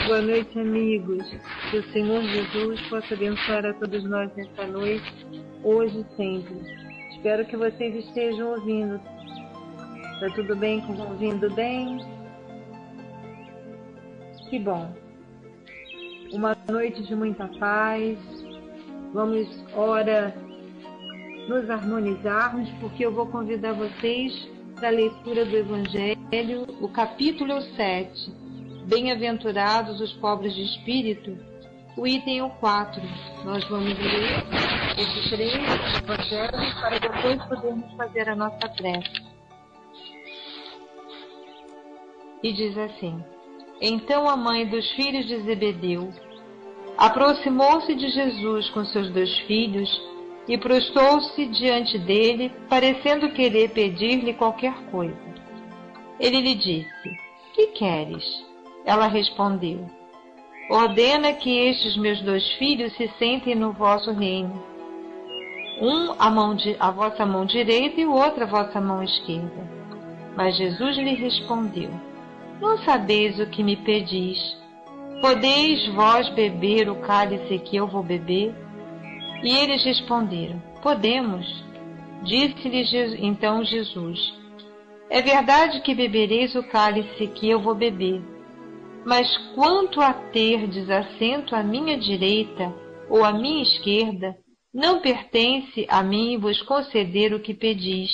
Boa noite, amigos. Que o Senhor Jesus possa abençoar a todos nós nesta noite, hoje e sempre. Espero que vocês estejam ouvindo. Está tudo bem? Ouvindo bem? Que bom. Uma noite de muita paz. Vamos, ora, nos harmonizarmos, porque eu vou convidar vocês para a leitura do Evangelho, o capítulo 7. Bem-aventurados os pobres de espírito, o item é o 4. Nós vamos ler esses 3 evangelhos para depois podermos fazer a nossa prece. E diz assim: Então a mãe dos filhos de Zebedeu aproximou-se de Jesus com seus 2 filhos e prostou-se diante dele, parecendo querer pedir-lhe qualquer coisa. Ele lhe disse: Que queres? Ela respondeu: Ordena que estes meus 2 filhos se sentem no vosso reino, um à vossa mão direita e o outro à vossa mão esquerda. Mas Jesus lhe respondeu: Não sabeis o que me pedis. Podeis vós beber o cálice que eu vou beber? E eles responderam: Podemos. Disse-lhes então Jesus: É verdade que bebereis o cálice que eu vou beber. Mas quanto a terdes assento à minha direita ou à minha esquerda, não pertence a mim vos conceder o que pedis.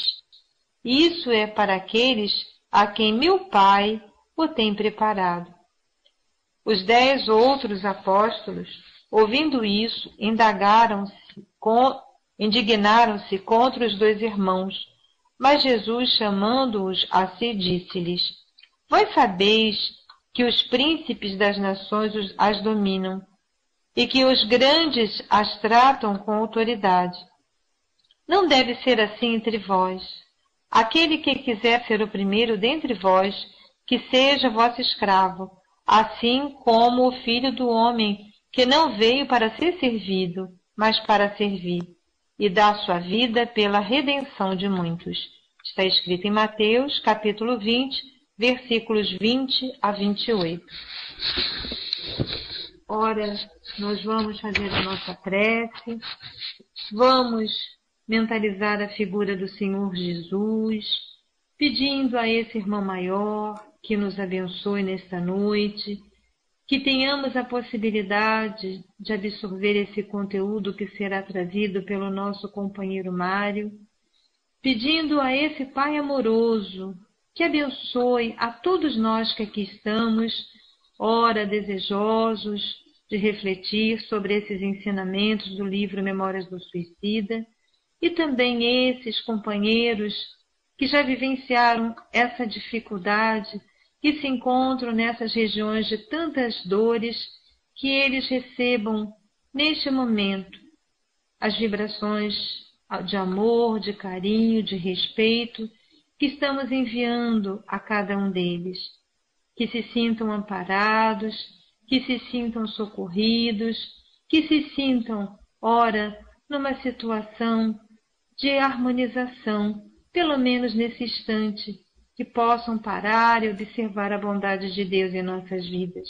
Isso é para aqueles a quem meu Pai o tem preparado. Os 10 outros apóstolos, ouvindo isso, indignaram-se contra os 2 irmãos. Mas Jesus, chamando-os a si, disse-lhes: Vós sabeis que os príncipes das nações as dominam, e que os grandes as tratam com autoridade. Não deve ser assim entre vós. Aquele que quiser ser o primeiro dentre vós, que seja vosso escravo, assim como o Filho do Homem, que não veio para ser servido, mas para servir, e dar sua vida pela redenção de muitos. Está escrito em Mateus, capítulo 20, versículos 20 a 28. Ora, nós vamos fazer a nossa prece, vamos mentalizar a figura do Senhor Jesus, pedindo a esse irmão maior que nos abençoe nesta noite, que tenhamos a possibilidade de absorver esse conteúdo que será trazido pelo nosso companheiro Mário, pedindo a esse Pai amoroso que abençoe a todos nós que aqui estamos, ora desejosos de refletir sobre esses ensinamentos do livro Memórias do Suicida, e também esses companheiros que já vivenciaram essa dificuldade, que se encontram nessas regiões de tantas dores, que eles recebam neste momento as vibrações de amor, de carinho, de respeito que estamos enviando a cada um deles, que se sintam amparados, que se sintam socorridos, que se sintam, ora, numa situação de harmonização, pelo menos nesse instante, que possam parar e observar a bondade de Deus em nossas vidas.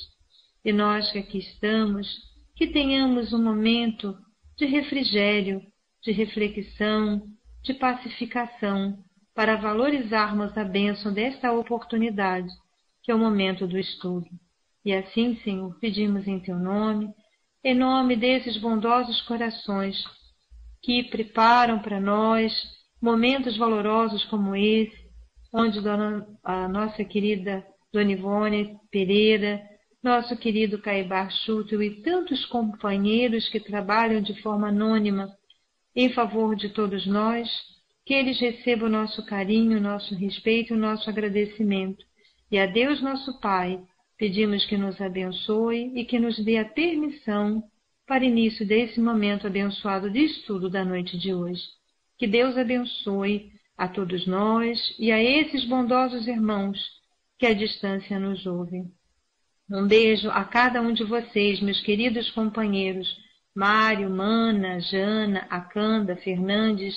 E nós que aqui estamos, que tenhamos um momento de refrigério, de reflexão, de pacificação, para valorizarmos a bênção desta oportunidade, que é o momento do estudo. E assim, Senhor, pedimos em Teu nome, em nome desses bondosos corações que preparam para nós momentos valorosos como esse, onde a nossa querida Dona Ivone Pereira, nosso querido Caibar Chútil e tantos companheiros que trabalham de forma anônima em favor de todos nós, que eles recebam o nosso carinho, o nosso respeito e o nosso agradecimento. E a Deus nosso Pai, pedimos que nos abençoe e que nos dê a permissão para início desse momento abençoado de estudo da noite de hoje. Que Deus abençoe a todos nós e a esses bondosos irmãos que à distância nos ouvem. Um beijo a cada um de vocês, meus queridos companheiros, Mário, Mana, Jana, Acanda, Fernandes,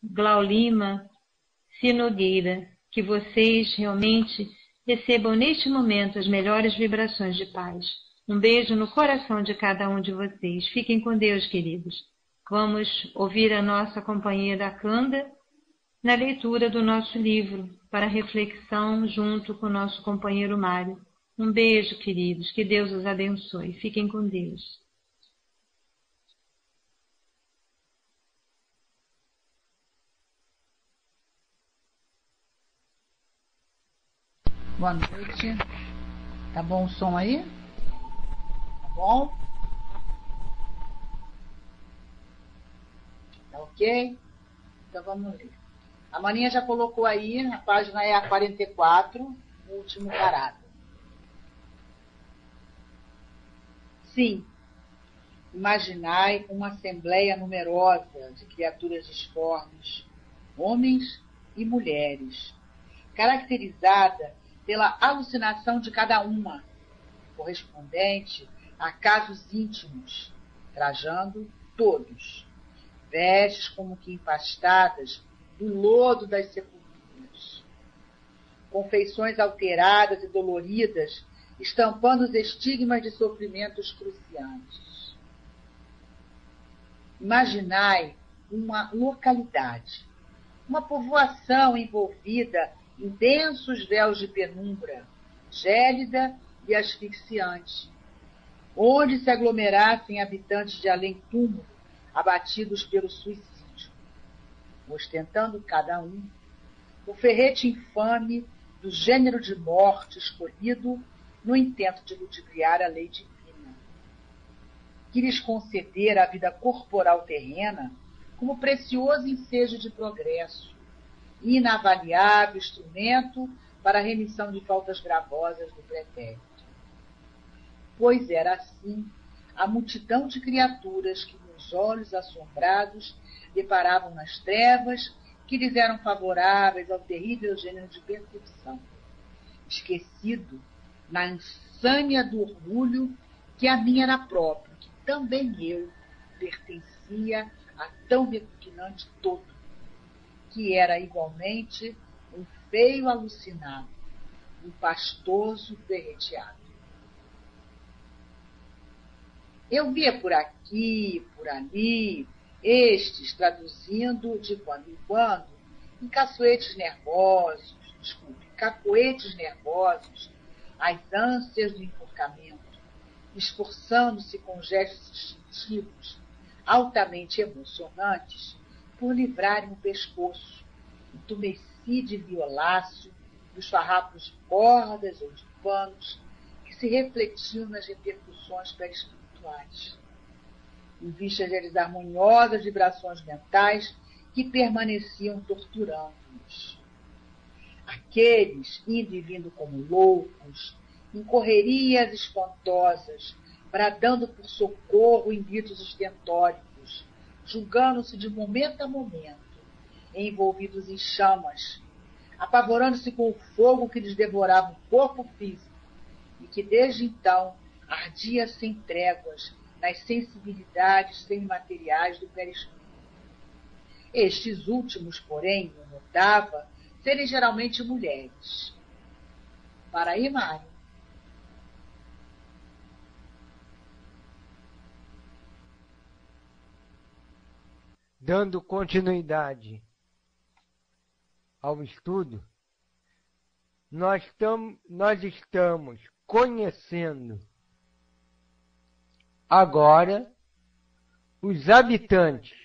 Glau Lima, Sinogueira, que vocês realmente recebam neste momento as melhores vibrações de paz. Um beijo no coração de cada um de vocês. Fiquem com Deus, queridos. Vamos ouvir a nossa companheira Kanda na leitura do nosso livro, para reflexão junto com o nosso companheiro Mário. Um beijo, queridos. Que Deus os abençoe. Fiquem com Deus. Boa noite. Tá bom o som aí? Tá bom? Tá ok? Então vamos ler. A Maninha já colocou aí, a página é a 44, o último parágrafo. Sim, imaginai uma assembleia numerosa de criaturas disformes, homens e mulheres, caracterizada pela alucinação de cada uma, correspondente a casos íntimos, trajando todos, vestes como que empastadas do lodo das sepulturas, com feições alteradas e doloridas, estampando os estigmas de sofrimentos cruciantes. Imaginai uma localidade, uma povoação envolvida em densos véus de penumbra, gélida e asfixiante, onde se aglomerassem habitantes de além-túmulo, abatidos pelo suicídio, ostentando cada um o ferrete infame do gênero de morte escolhido no intento de ludibriar a lei divina, que lhes concedera a vida corporal terrena como precioso ensejo de progresso, inavaliável instrumento para a remissão de faltas gravosas do pretérito. Pois era assim a multidão de criaturas que, com os olhos assombrados, deparavam nas trevas que lhes eram favoráveis ao terrível gênero de percepção, esquecido na insânia do orgulho que a mim era próprio, que também eu pertencia a tão repugnante todo, que era igualmente um feio alucinado, um pastoso derreteado. Eu via por aqui, por ali, estes traduzindo de quando em quando, em cacoetes nervosos, as ânsias do enforcamento, esforçando-se com gestos instintivos, altamente emocionantes, por livrarem o pescoço, entumecido e violáceo, dos farrapos de cordas ou de panos que se refletiam nas repercussões pré-espirituais, em vista de desarmoniosas vibrações mentais que permaneciam torturando-nos. Aqueles, indo e vindo como loucos, em correrias espantosas, bradando por socorro em gritos estentóricos, julgando-se de momento a momento, envolvidos em chamas, apavorando-se com o fogo que lhes devorava o corpo físico e que desde então ardia sem tréguas nas sensibilidades semimateriais do perispírito. Estes últimos, porém, eu notava, serem geralmente mulheres. Para aí, Mário. Dando continuidade ao estudo, nós estamos conhecendo agora os habitantes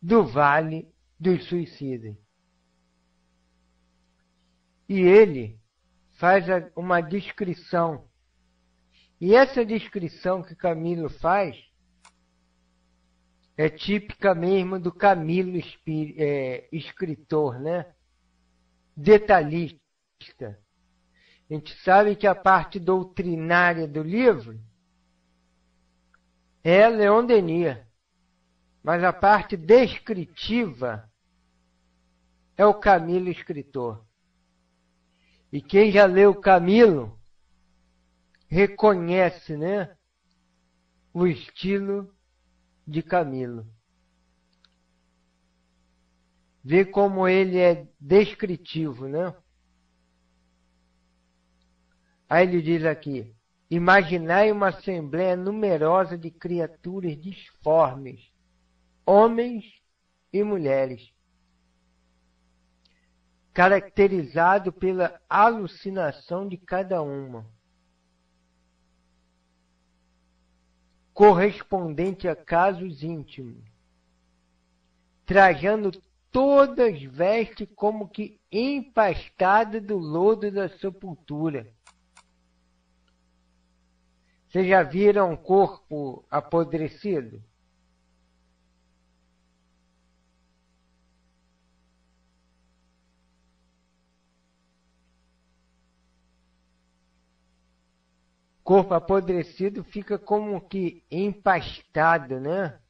do Vale dos Suicidas. E ele faz uma descrição. E essa descrição que Camilo faz é típica mesmo do Camilo escritor, né? Detalhista. A gente sabe que a parte doutrinária do livro é Leon Denis, mas a parte descritiva é o Camilo escritor. E quem já leu Camilo reconhece, né, o estilo de Camilo. Vê como ele é descritivo, né? Aí ele diz aqui: Imaginai uma assembleia numerosa de criaturas disformes, homens e mulheres, caracterizado pela alucinação de cada uma, correspondente a casos íntimos, trajando todas vestes como que empastadas do lodo da sepultura. Vocês já viram um corpo apodrecido? Corpo apodrecido fica como que empastado, né?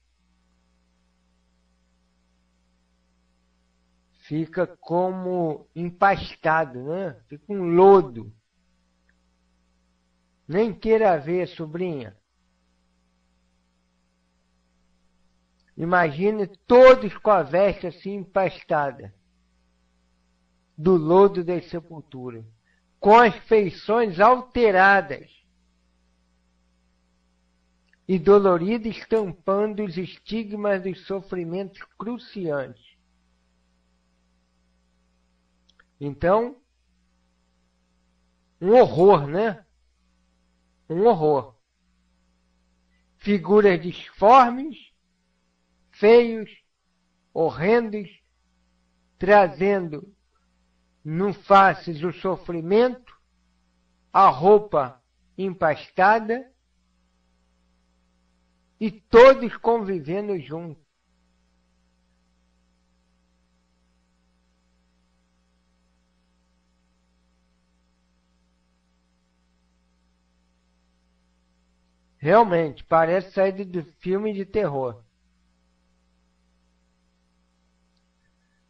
Fica como empastado, né? Fica um lodo. Nem queira ver, sobrinha. Imagine todos com a veste assim empastada, do lodo da sepultura, com as feições alteradas e doloridas, estampando os estigmas dos sofrimentos cruciantes. Então, um horror, né? Um horror. Figuras disformes, feios, horrendos, trazendo no faces o sofrimento, a roupa empastada e todos convivendo juntos. Realmente, parece saída do filme de terror.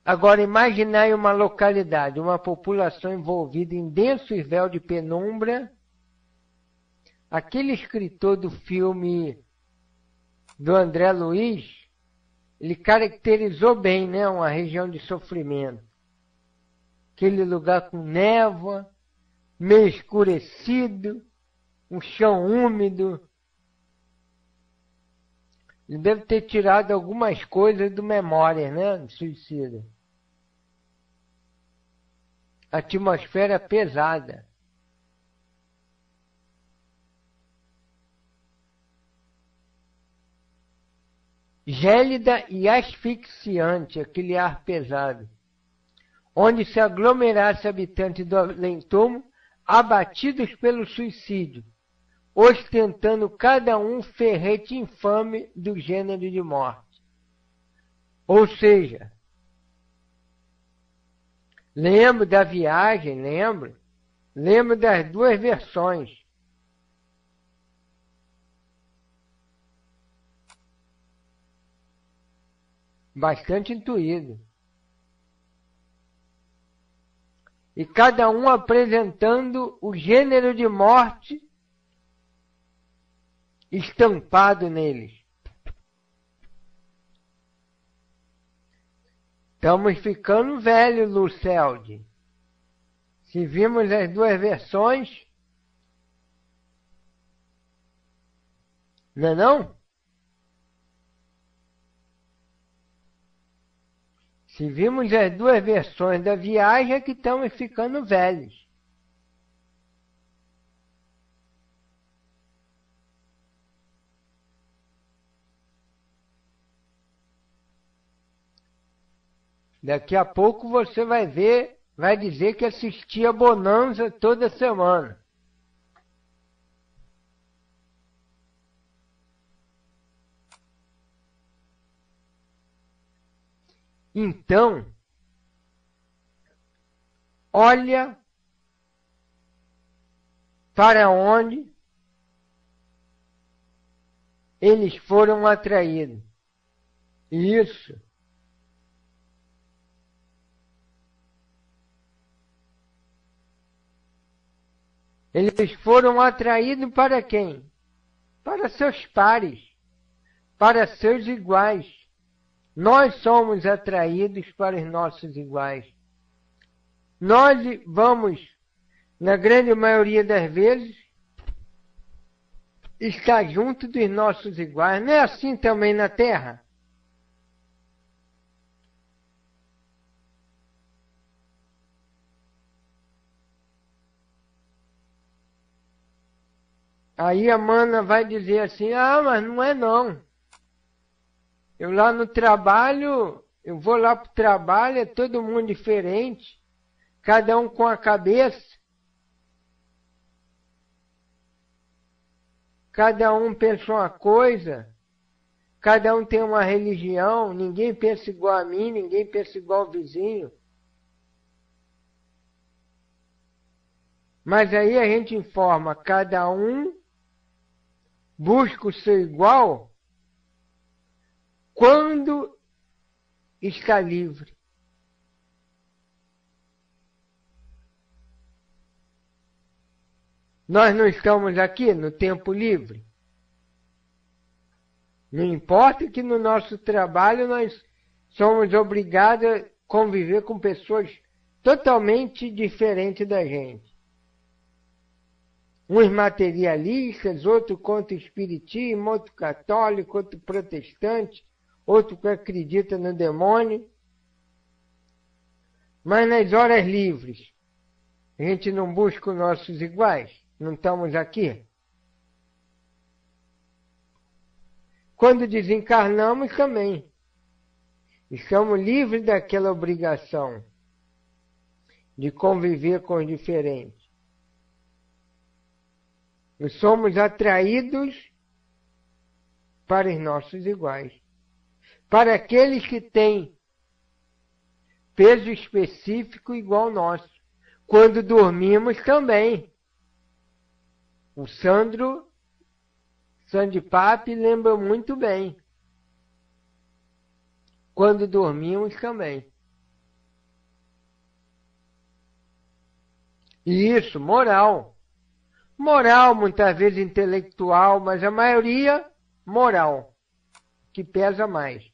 Agora, imaginai uma localidade, uma população envolvida em denso véu de penumbra. Aquele escritor do filme do André Luiz, ele caracterizou bem, né, uma região de sofrimento. Aquele lugar com névoa, meio escurecido, um chão úmido. Ele deve ter tirado algumas coisas do Memórias, né, do suicida. Atmosfera pesada. Gélida e asfixiante, aquele ar pesado, onde se aglomerasse habitantes do além-túmulo, abatidos pelo suicídio, ostentando cada um ferrete infame do gênero de morte. Ou seja, lembro da viagem, lembro das duas versões. Bastante intuído. E cada um apresentando o gênero de morte estampado neles. Estamos ficando velhos, Lucelde. Se vimos as duas versões, não é não? Se vimos as duas versões da viagem, é que estamos ficando velhos. Daqui a pouco você vai ver, vai dizer que assistia Bonanza toda semana. Então, olha para onde eles foram atraídos. Isso. Eles foram atraídos para quem? Para seus pares, para seus iguais. Nós somos atraídos para os nossos iguais. Nós vamos, na grande maioria das vezes, está junto dos nossos iguais. Não é assim também na Terra? Aí a mana vai dizer assim, ah, mas não é não. Eu lá no trabalho, eu vou lá pro trabalho, é todo mundo diferente, cada um com a cabeça, cada um pensa uma coisa, cada um tem uma religião, ninguém pensa igual a mim, ninguém pensa igual ao vizinho. Mas aí a gente informa, cada um busca o seu igual quando está livre. Nós não estamos aqui no tempo livre. Não importa que no nosso trabalho nós somos obrigados a conviver com pessoas totalmente diferentes da gente. Uns materialistas, outro contra o espiritismo, outro católico, outro protestante, outro que acredita no demônio. Mas nas horas livres, a gente não busca os nossos iguais? Não estamos aqui? Quando desencarnamos também, estamos livres daquela obrigação de conviver com os diferentes. E somos atraídos para os nossos iguais. Para aqueles que têm peso específico igual ao nosso. Quando dormimos também. O Sandro Sandipapi lembra muito bem. Quando dormimos também. E isso, moral. Moral, muitas vezes intelectual, mas a maioria moral, que pesa mais.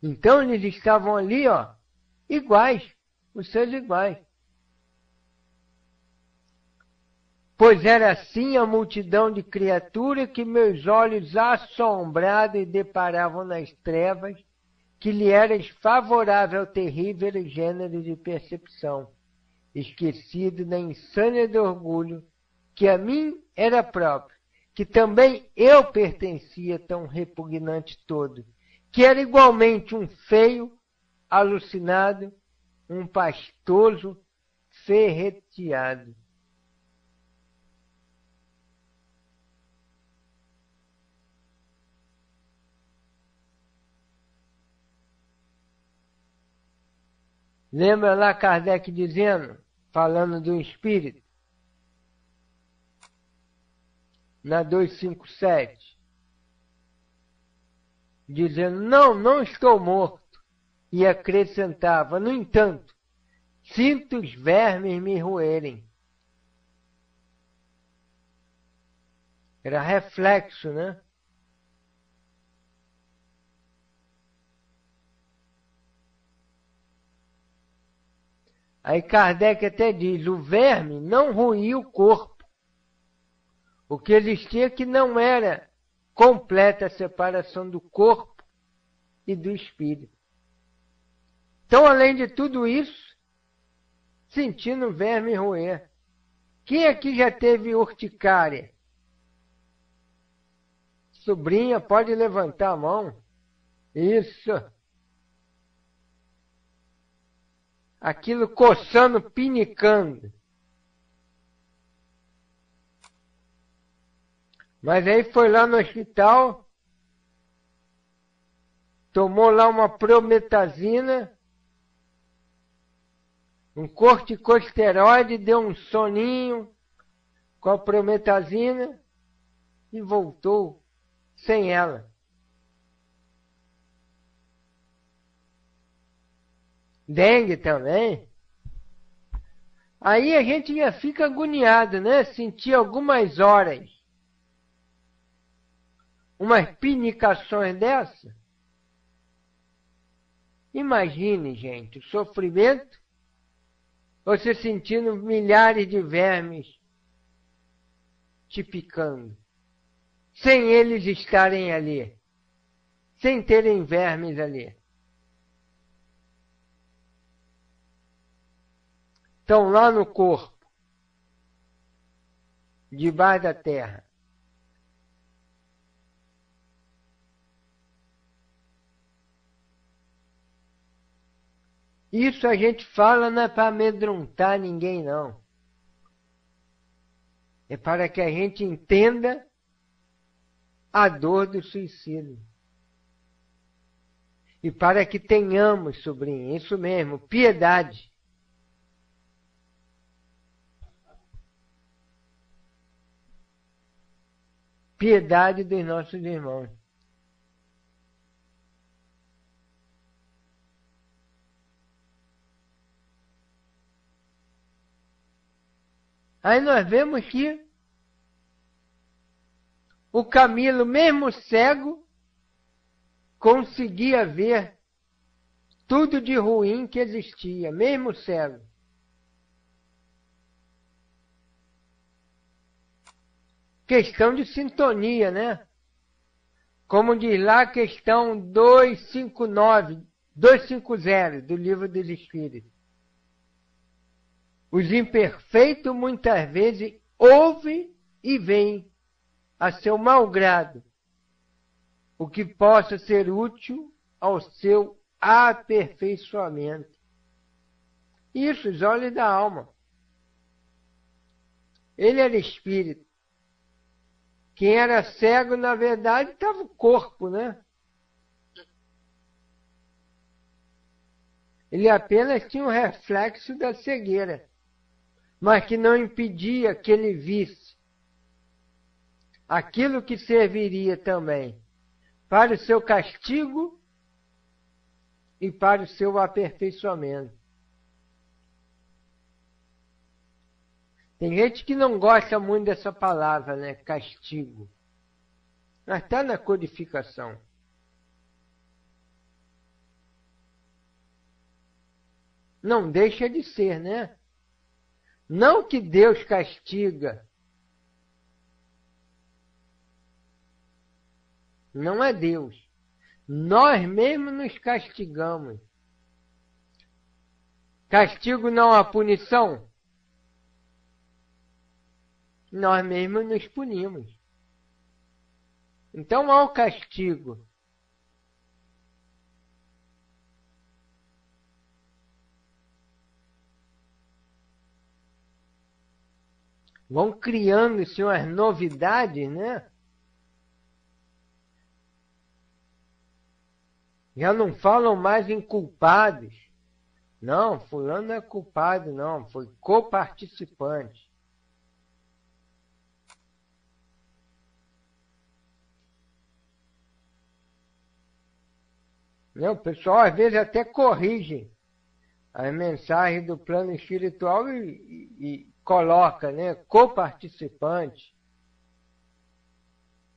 Então eles estavam ali, ó, iguais, os seus iguais. Pois era assim a multidão de criaturas que meus olhos assombrados deparavam nas trevas, que lhe era favorável ao terrível gênero de percepção, esquecido na insânia do orgulho, que a mim era próprio, que também eu pertencia a tão repugnante todo, que era igualmente um feio, alucinado, um pastoso, ferreteado. Lembra lá Kardec dizendo, falando do espírito, na 257, dizendo, não estou morto, e acrescentava, no entanto, sinto os vermes me roerem. Era reflexo, né? Aí Kardec até diz, o verme não roía o corpo. O que existia que não era completa a separação do corpo e do espírito. Então, além de tudo isso, sentindo o verme roer. Quem aqui já teve urticária? Sobrinha, pode levantar a mão. Isso. Aquilo coçando, pinicando. Mas aí foi lá no hospital, tomou lá uma prometazina, um corticosteroide, deu um soninho com a prometazina e voltou sem ela. Dengue também. Aí a gente já fica agoniado, né? Sentir algumas horas umas pinicações dessa. Imagine, gente, o sofrimento você sentindo milhares de vermes te picando, sem eles estarem ali, sem terem vermes ali. Estão lá no corpo, debaixo da terra. Isso a gente fala não é para amedrontar ninguém, não. É para que a gente entenda a dor do suicídio. E para que tenhamos, sobrinho, isso mesmo, piedade. Piedade dos nossos irmãos. Aí nós vemos que o Camilo, mesmo cego, conseguia ver tudo de ruim que existia, mesmo cego. Questão de sintonia, né? Como diz lá a questão 250 do Livro dos Espíritos. Os imperfeitos muitas vezes ouvem e veem a seu mau grado o que possa ser útil ao seu aperfeiçoamento. Isso, os olhos da alma. Ele era espírito. Quem era cego, na verdade, estava o corpo, né? Ele apenas tinha um reflexo da cegueira, mas que não impedia que ele visse aquilo que serviria também para o seu castigo e para o seu aperfeiçoamento. Tem gente que não gosta muito dessa palavra, né? Castigo. Mas está na codificação. Não deixa de ser, né? Não que Deus castiga. Não é Deus. Nós mesmos nos castigamos. Castigo não é punição? Nós mesmos nos punimos. Então há o castigo. Vão criando-se umas novidades, né? Já não falam mais em culpados. Não, fulano não é culpado, não. Foi coparticipante. O pessoal às vezes até corrige as mensagens do plano espiritual e coloca, né, coparticipante,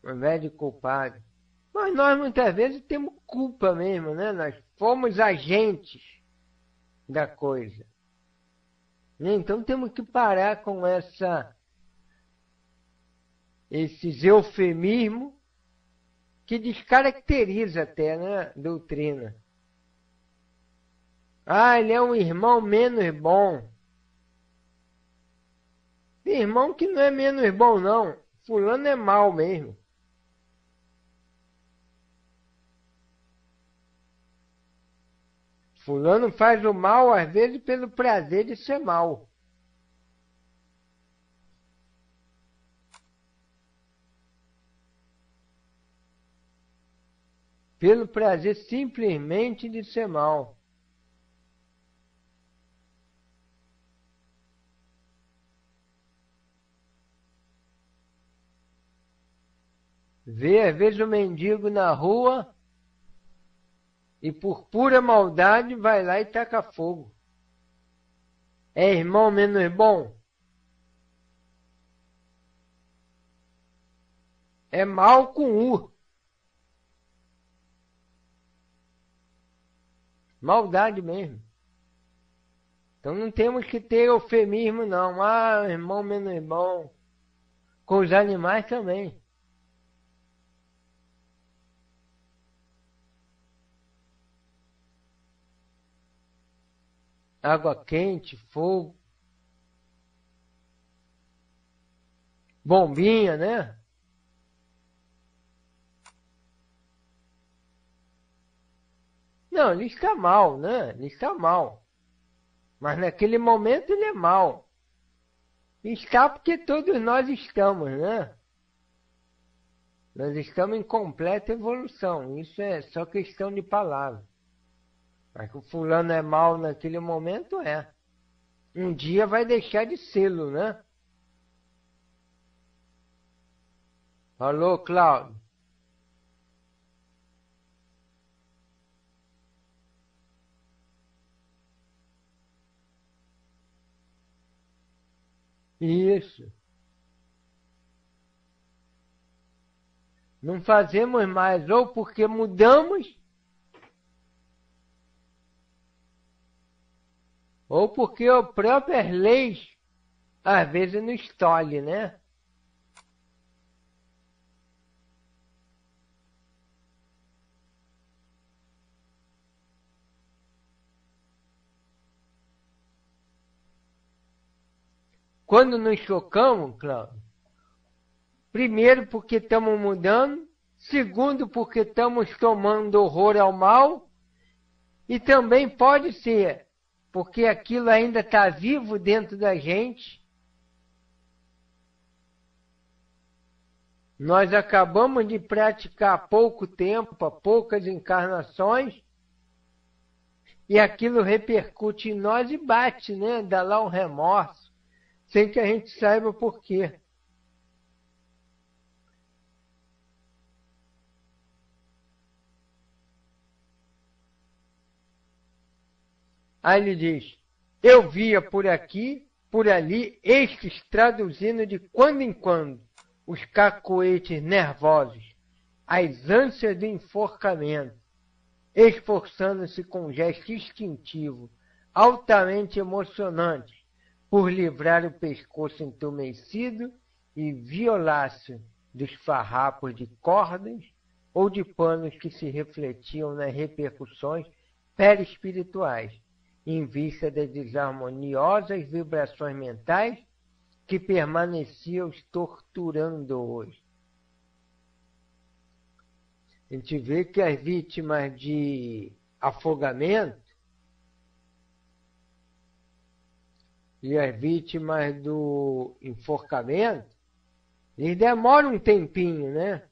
ao invés de culpado. Mas nós muitas vezes temos culpa mesmo, né? Nós fomos agentes da coisa. Então temos que parar com esses eufemismos que descaracteriza até, né, a doutrina. Ah, ele é um irmão menos bom. Tem irmão que não é menos bom, não. Fulano é mau mesmo. Fulano faz o mal, às vezes, pelo prazer de ser mal. Pelo prazer simplesmente de ser mal. Vê, às vezes, o mendigo na rua e por pura maldade vai lá e taca fogo. É irmão menos bom? É mal com U. Maldade mesmo. Então não temos que ter eufemismo, não. Ah, irmão menos irmão. Com os animais também. Água quente, fogo. Bombinha, né? Não, ele está mal, né? Ele está mal. Mas naquele momento ele é mal. Está porque todos nós estamos, né? Nós estamos em completa evolução. Isso é só questão de palavra. Mas que o fulano é mal naquele momento, é. Um dia vai deixar de sê-lo, né? Alô, Cláudio? Isso. Não fazemos mais, ou porque mudamos, ou porque as próprias leis, às vezes, nos tolhem, né? Quando nos chocamos, Cláudio, primeiro porque estamos mudando, segundo porque estamos tomando horror ao mal, e também pode ser porque aquilo ainda está vivo dentro da gente. Nós acabamos de praticar há pouco tempo, há poucas encarnações, e aquilo repercute em nós e bate, né? Dá lá um remorso, sem que a gente saiba por quê. Aí ele diz, eu via por aqui, por ali, estes traduzindo de quando em quando os cacoetes nervosos, as ânsias do enforcamento, esforçando-se com um gesto instintivo, altamente emocionante, por livrar o pescoço entumecido e violáceo dos farrapos de cordas ou de panos que se refletiam nas repercussões perispirituais, em vista das desarmoniosas vibrações mentais que permaneciam torturando-os. A gente vê que as vítimas de afogamento e as vítimas do enforcamento, eles demoram um tempinho, né?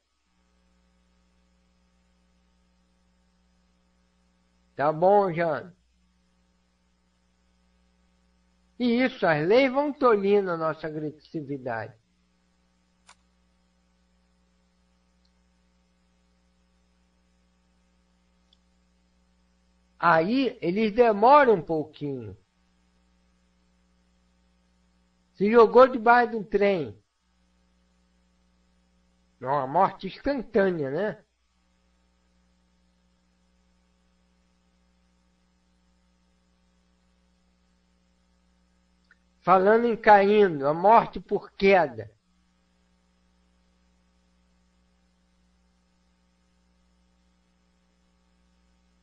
Tá bom, Jana? E isso, as leis vão tolhindo a nossa agressividade. Aí, eles demoram um pouquinho. Se jogou debaixo de um trem. É uma morte instantânea, né? Falando em caindo, a morte por queda.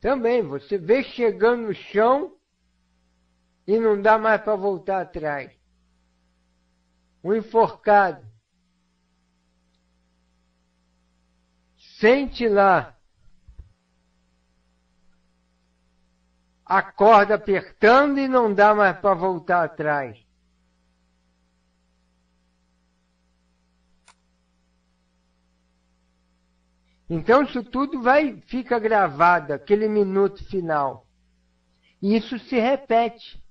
Também, você vê chegando no chão e não dá mais para voltar atrás. Um enforcado. Sente lá a corda apertando e não dá mais para voltar atrás. Então isso tudo fica gravado, aquele minuto final. E isso se repete.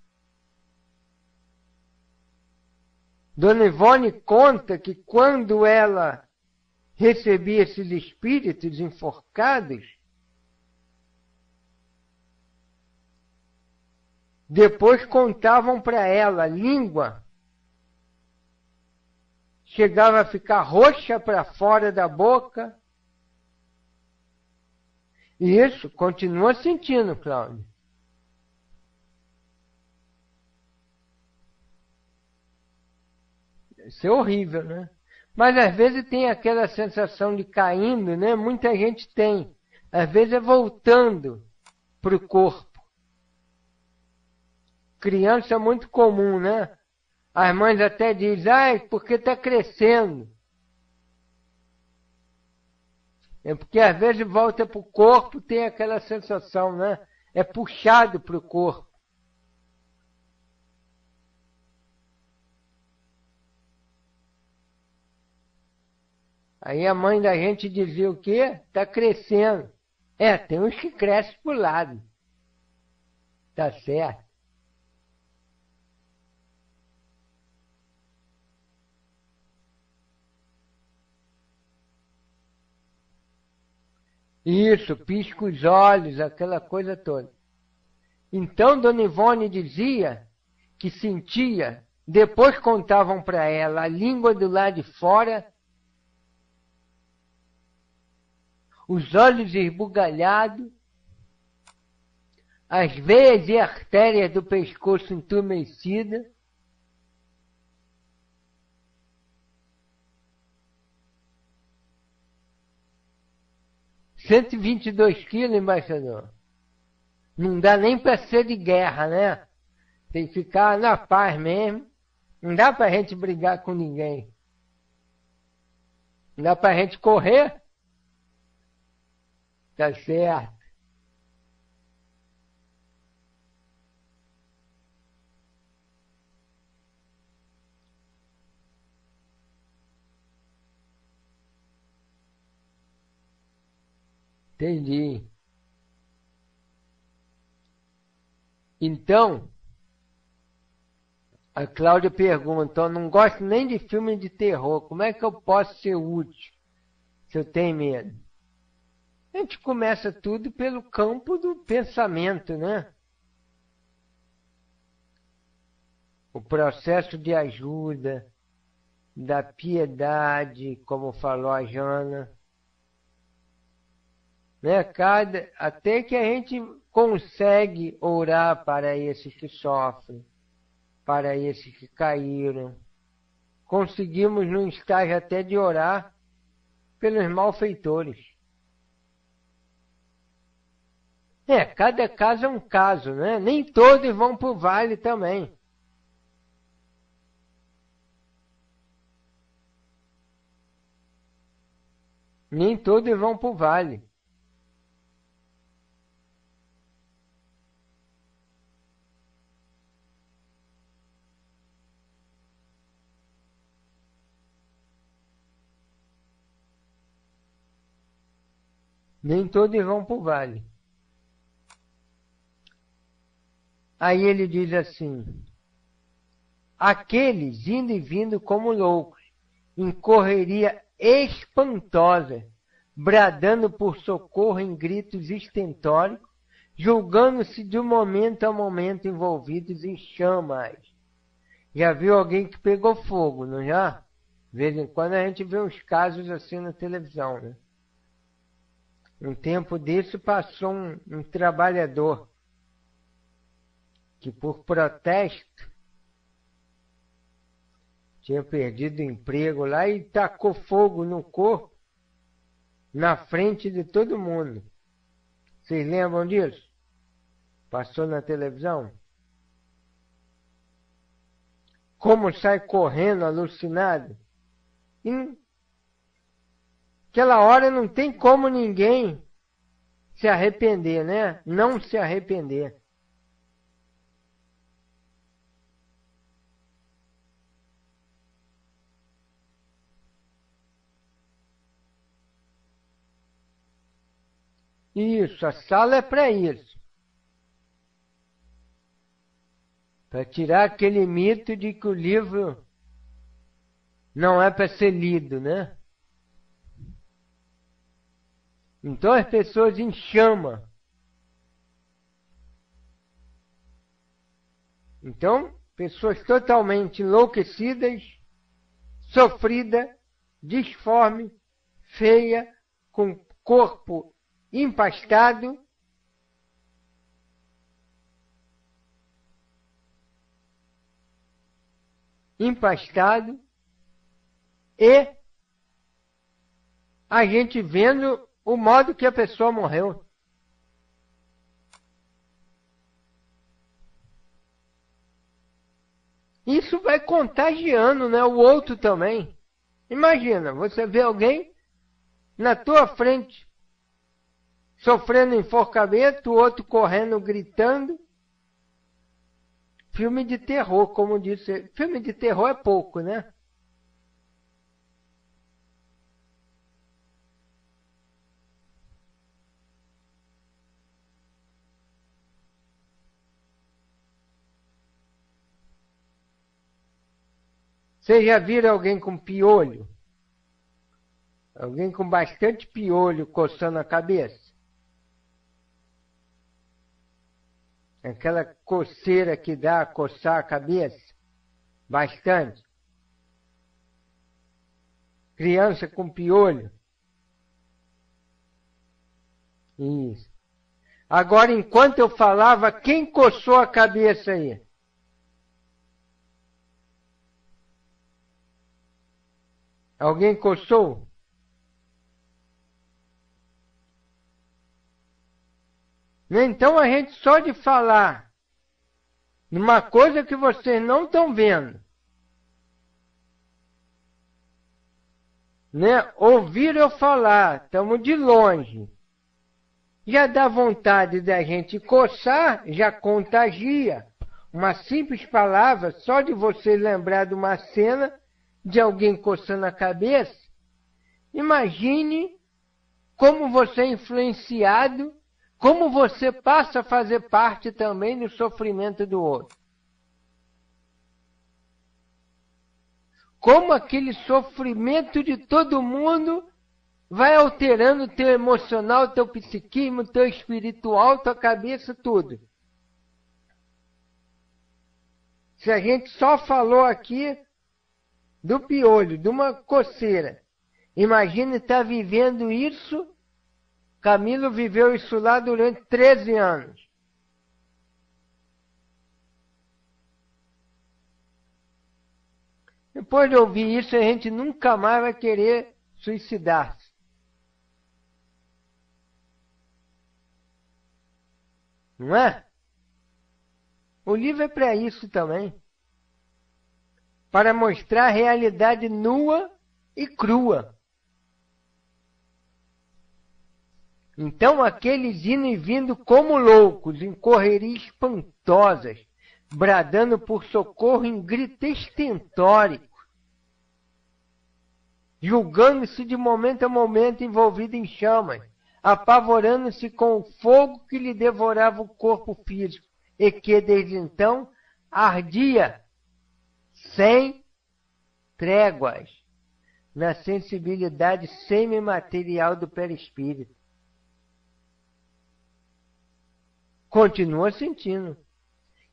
Dona Ivone conta que quando ela recebia esses espíritos enforcados, depois contavam para ela a língua. Chegava a ficar roxa para fora da boca. E isso continua sentindo, Cláudio. Isso é horrível, né? Mas às vezes tem aquela sensação de caindo, né? Muita gente tem. Às vezes é voltando para o corpo. Criança é muito comum, né? As mães até dizem, porque está crescendo. É porque às vezes volta para o corpo, tem aquela sensação, né? É puxado para o corpo. Aí a mãe da gente dizia o quê? Está crescendo. Tem uns que crescem para o lado. Tá certo. Isso, pisca os olhos, aquela coisa toda. Então, Dona Ivone dizia que sentia, depois contavam para ela, a língua do lado de fora, os olhos esbugalhados, as veias e artérias do pescoço entumecidas, 122 quilos, embaixador. Não dá nem para ser de guerra, né? Tem que ficar na paz mesmo. Não dá para a gente brigar com ninguém. Não dá para a gente correr. Tá certo. Entendi. Então, a Cláudia pergunta, eu não gosto nem de filme de terror, como é que eu posso ser útil se eu tenho medo? A gente começa tudo pelo campo do pensamento, né? O processo de ajuda, da piedade, como falou a Jana. Né? Até que a gente consegue orar para esses que sofrem, para esses que caíram. Conseguimos num estágio até de orar pelos malfeitores. Cada caso é um caso, né? Nem todos vão para o vale também. Nem todos vão para o vale. Nem todos vão para o vale. Aí ele diz assim, aqueles indo e vindo como loucos, em correria espantosa, bradando por socorro em gritos estentóricos, julgando-se de momento a momento envolvidos em chamas. Já viu alguém que pegou fogo, não já? De vez em quando a gente vê uns casos assim na televisão, né? Um tempo desse passou um trabalhador que por protesto tinha perdido o emprego lá e tacou fogo no corpo na frente de todo mundo. Vocês lembram disso? Passou na televisão? Como sai correndo, alucinado? E aquela hora não tem como ninguém se arrepender, né? Não se arrepender. Isso, a sala é para isso. Para tirar aquele mito de que o livro não é para ser lido, né? Então as pessoas em chama. Então, pessoas totalmente enlouquecidas, sofridas, disforme, feia, com corpo empastado, e a gente vendo o modo que a pessoa morreu. Isso vai contagiando, né, o outro também. Imagina, você vê alguém na tua frente sofrendo enforcamento, o outro correndo, gritando. Filme de terror, como disse. Filme de terror é pouco, né? Vocês já viram alguém com piolho? Alguém com bastante piolho coçando a cabeça? Aquela coceira que dá a coçar a cabeça? Bastante. Criança com piolho? Isso. Agora, enquanto eu falava, quem coçou a cabeça aí? Alguém coçou? Então a gente só de falar numa coisa que vocês não estão vendo, né? Ouvir eu falar, estamos de longe, já dá vontade da gente coçar, já contagia. Uma simples palavra, só de você lembrar de uma cena de alguém coçando a cabeça, imagine como você é influenciado, como você passa a fazer parte também do sofrimento do outro. Como aquele sofrimento de todo mundo vai alterando o teu emocional, o teu psiquismo, o teu espiritual, tua cabeça, tudo. Se a gente só falou aqui do piolho, de uma coceira, imagine estar vivendo isso. Camilo viveu isso lá durante 13 anos. Depois de ouvir isso, a gente nunca mais vai querer suicidar-se. Não é? O livro é para isso também. Para mostrar a realidade nua e crua. Então aqueles indo e vindo como loucos, em correrias espantosas, bradando por socorro em grito estentórico, julgando-se de momento a momento envolvido em chamas, apavorando-se com o fogo que lhe devorava o corpo físico, e que desde então ardia sem tréguas na sensibilidade semimaterial do perispírito. Continua sentindo.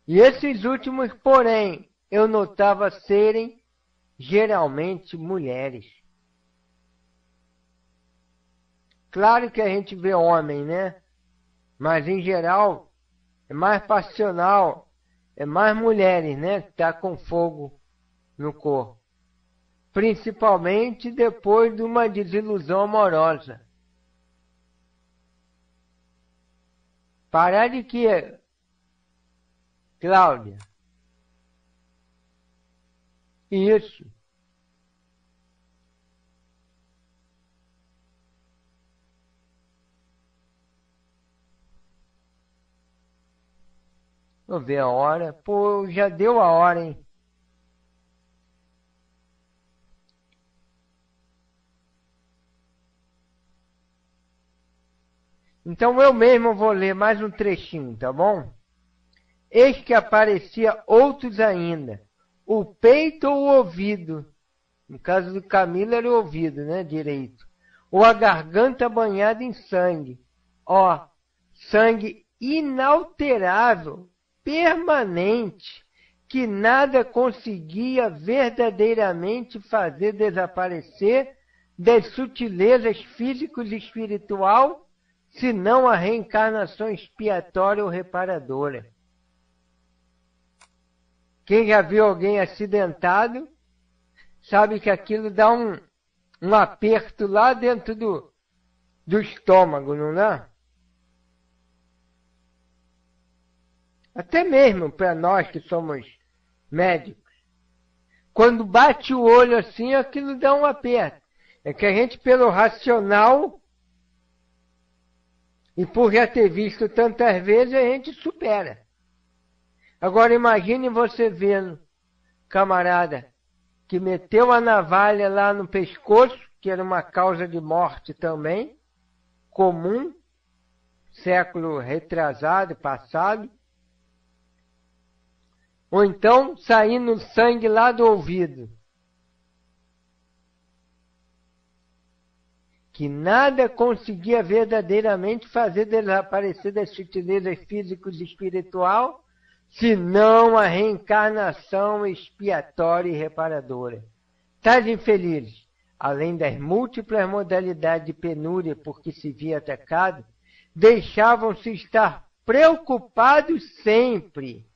E esses últimos, porém, eu notava serem geralmente mulheres. Claro que a gente vê homem, né? Mas em geral é mais passional, é mais mulheres, né? Que tá com fogo no corpo. Principalmente depois de uma desilusão amorosa. Parar de quê, Cláudia? Isso. Vou ver a hora. Pô, já deu a hora, hein? Então eu mesmo vou ler mais um trechinho, tá bom? Eis que aparecia outros ainda, o peito ou o ouvido. No caso do Camilo era o ouvido, né, direito. Ou a garganta banhada em sangue. Ó, sangue inalterável, permanente, que nada conseguia verdadeiramente fazer desaparecer das sutilezas físico e espiritual, senão a reencarnação expiatória ou reparadora. Quem já viu alguém acidentado sabe que aquilo dá um aperto lá dentro do estômago, não dá? Até mesmo para nós que somos médicos. Quando bate o olho assim, aquilo dá um aperto. É que a gente, pelo racional, e por já ter visto tantas vezes, a gente supera. Agora imagine você vendo, camarada, que meteu a navalha lá no pescoço, que era uma causa de morte também, comum, século retrasado, passado, ou então saindo sangue lá do ouvido. Que nada conseguia verdadeiramente fazer desaparecer das sutilezas físicas e espiritual, senão a reencarnação expiatória e reparadora. Tais infelizes, além das múltiplas modalidades de penúria por que se via atacado, deixavam-se estar preocupados sempre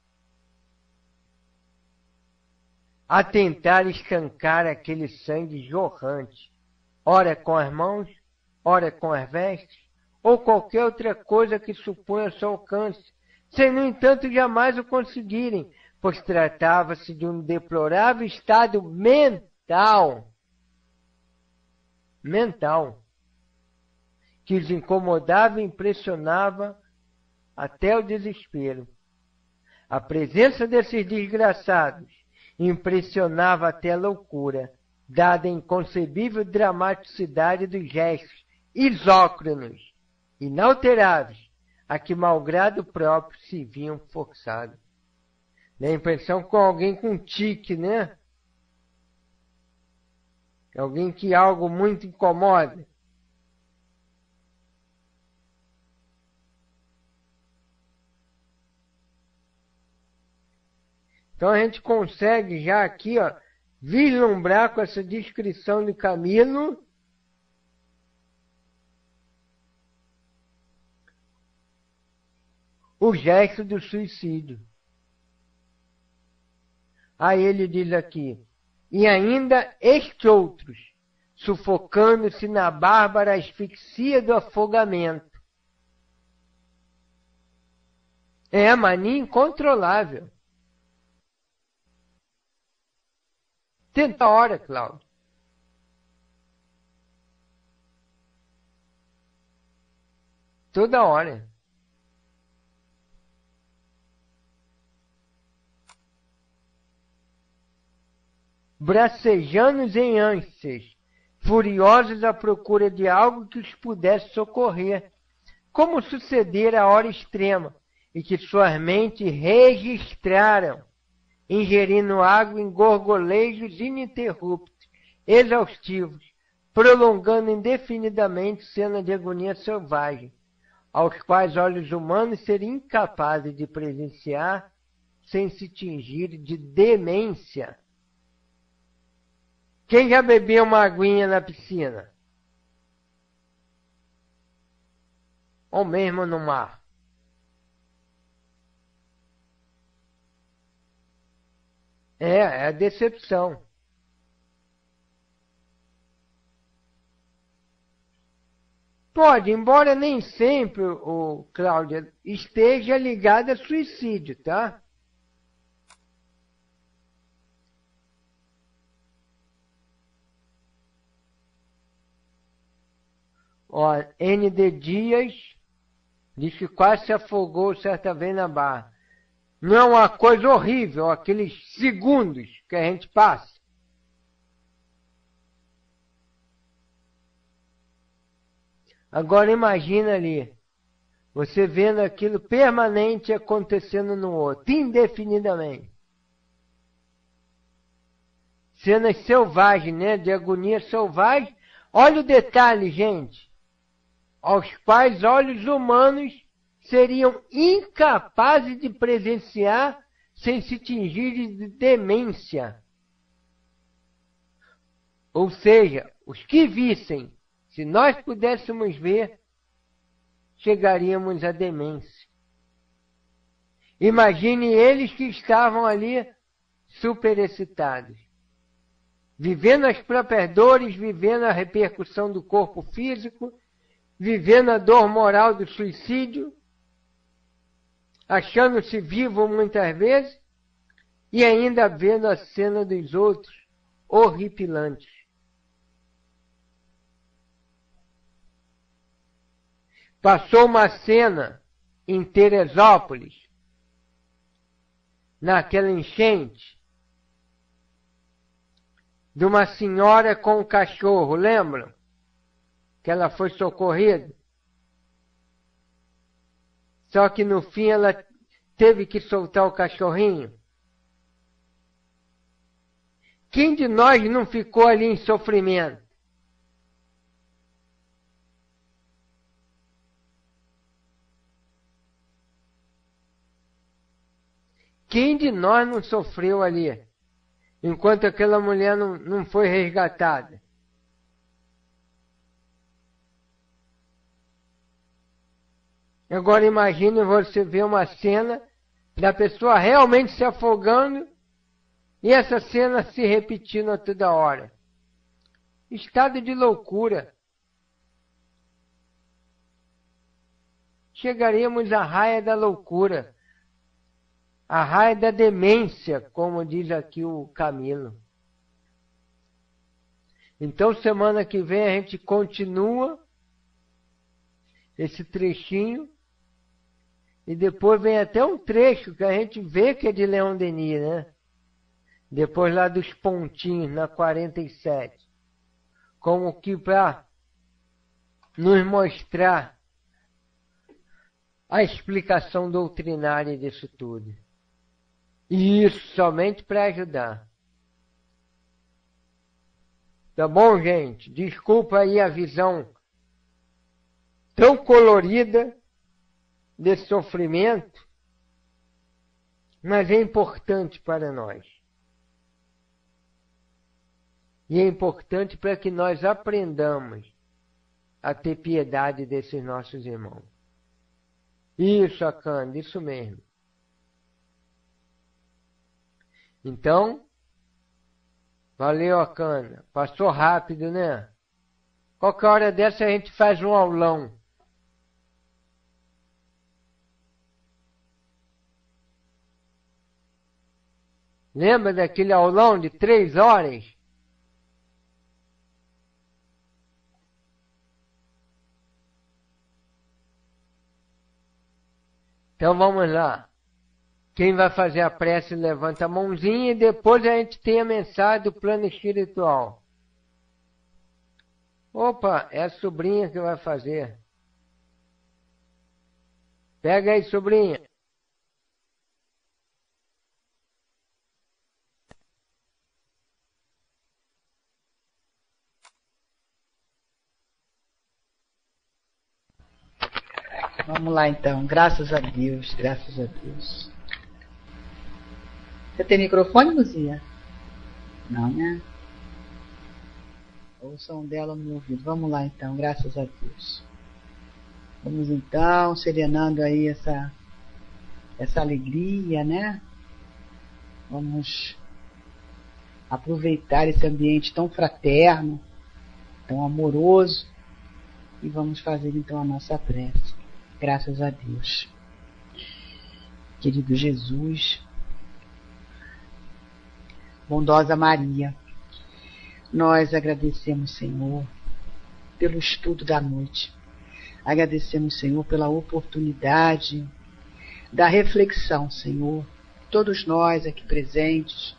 a tentar escancar aquele sangue jorrante, ora com as mãos, ora com as vestes, ou qualquer outra coisa que suponha seu alcance, sem, no entanto, jamais o conseguirem, pois tratava-se de um deplorável estado mental, que os incomodava e impressionava até o desespero. A presença desses desgraçados impressionava até a loucura, dada a inconcebível dramaticidade dos gestos isócronos, inalteráveis, a que malgrado próprio se viam forçados. Dá a impressão com alguém com tique, né? Alguém que algo muito incomoda. Então a gente consegue já aqui, ó, vislumbrar com essa descrição de Camilo o gesto do suicídio. Aí ele diz aqui, e ainda estes outros, sufocando-se na bárbara asfixia do afogamento. É a mania incontrolável. Tenta a hora, Cláudio. Toda hora. Bracejanos em ânsias, furiosos à procura de algo que os pudesse socorrer, como sucedera à hora extrema, e que suas mentes registraram, ingerindo água em gorgolejos ininterruptos, exaustivos, prolongando indefinidamente cena de agonia selvagem, aos quais olhos humanos seriam incapazes de presenciar sem se tingir de demência. Quem já bebeu uma aguinha na piscina? Ou mesmo no mar? É a decepção. Pode, embora nem sempre, o Cláudia, esteja ligado a suicídio, tá? Ó, N.D. Dias diz que quase se afogou certa vez na barra. Não é uma coisa horrível, aqueles segundos que a gente passa. Agora imagina ali, você vendo aquilo permanente acontecendo no outro, indefinidamente. Cenas selvagens, né? De agonia selvagem. Olha o detalhe, gente. Aos quais olhos humanos seriam incapazes de presenciar sem se tingir de demência. Ou seja, os que vissem, se nós pudéssemos ver, chegaríamos à demência. Imagine eles que estavam ali superexcitados. vivendo as próprias dores, vivendo a repercussão do corpo físico, vivendo a dor moral do suicídio, achando-se vivo muitas vezes, e ainda vendo a cena dos outros horripilantes. Passou uma cena em Teresópolis, naquela enchente, de uma senhora com um cachorro, lembram? Que ela foi socorrida. Só que no fim ela teve que soltar o cachorrinho. Quem de nós não ficou ali em sofrimento? Quem de nós não sofreu ali, enquanto aquela mulher não foi resgatada? Agora imagine você ver uma cena da pessoa realmente se afogando e essa cena se repetindo a toda hora. Estado de loucura. Chegaríamos à raia da loucura. A raia da demência, como diz aqui o Camilo. Então, semana que vem a gente continua esse trechinho e depois vem até um trecho que a gente vê que é de Leon Denis, né? Depois lá dos pontinhos, na 47. Como que para nos mostrar a explicação doutrinária disso tudo. E isso somente para ajudar. Tá bom, gente? Desculpa aí a visão tão colorida desse sofrimento, mas é importante para nós. E é importante para que nós aprendamos a ter piedade desses nossos irmãos. Isso, Akanda, isso mesmo. Então, valeu, Akanda. Passou rápido, né? Qualquer hora dessa a gente faz um aulão. Lembra daquele aulão de 3 horas? Então vamos lá. Quem vai fazer a prece levanta a mãozinha e depois a gente tem a mensagem do plano espiritual. Opa, é a sobrinha que vai fazer. Pega aí, sobrinha. Vamos lá então, graças a Deus, graças a Deus. Você tem microfone, Luzia? Não, né? O som dela no ouvido. Vamos lá então, graças a Deus. Vamos então, serenando aí essa alegria, né? Vamos aproveitar esse ambiente tão fraterno, tão amoroso, e vamos fazer então a nossa prece. Graças a Deus. Querido Jesus, bondosa Maria, nós agradecemos, Senhor, pelo estudo da noite. Agradecemos, Senhor, pela oportunidade da reflexão, Senhor. Todos nós aqui presentes,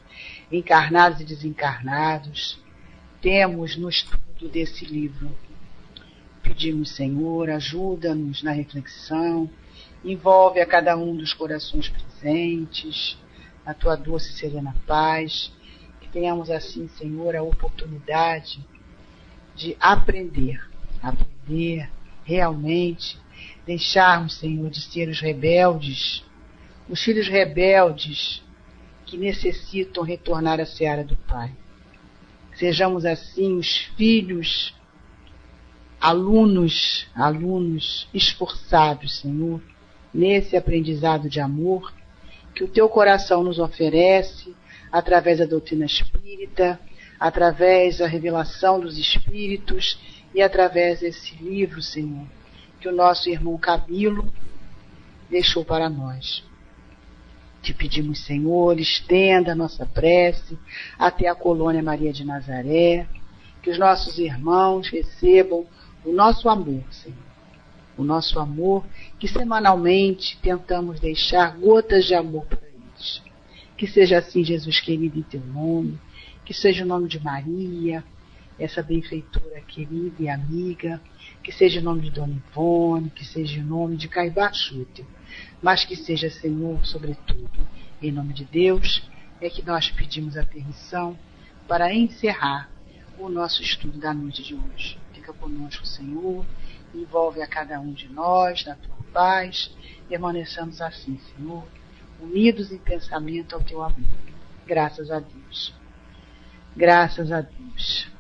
encarnados e desencarnados, temos no estudo desse livro. Pedimos, Senhor, ajuda-nos na reflexão, envolve a cada um dos corações presentes, a tua doce e serena paz, que tenhamos assim, Senhor, a oportunidade de aprender realmente, deixarmos, Senhor, de ser os rebeldes, os filhos rebeldes que necessitam retornar à seara do Pai. Sejamos assim os filhos alunos esforçados, Senhor, nesse aprendizado de amor que o teu coração nos oferece através da doutrina espírita, através da revelação dos Espíritos e através desse livro, Senhor, que o nosso irmão Camilo deixou para nós. Te pedimos, Senhor, estenda a nossa prece até a colônia Maria de Nazaré, que os nossos irmãos recebam o nosso amor, Senhor. O nosso amor que semanalmente tentamos deixar gotas de amor para eles. Que seja assim, Jesus querido, em teu nome, que seja o nome de Maria, essa benfeitora querida e amiga, que seja o nome de Dona Ivone, que seja o nome de Caibá Chútil, mas que seja, Senhor, sobretudo, em nome de Deus, é que nós pedimos a permissão para encerrar o nosso estudo da noite de hoje. Fica conosco, Senhor, envolve a cada um de nós na tua paz, permaneçamos assim, Senhor, unidos em pensamento ao teu amor. Graças a Deus. Graças a Deus.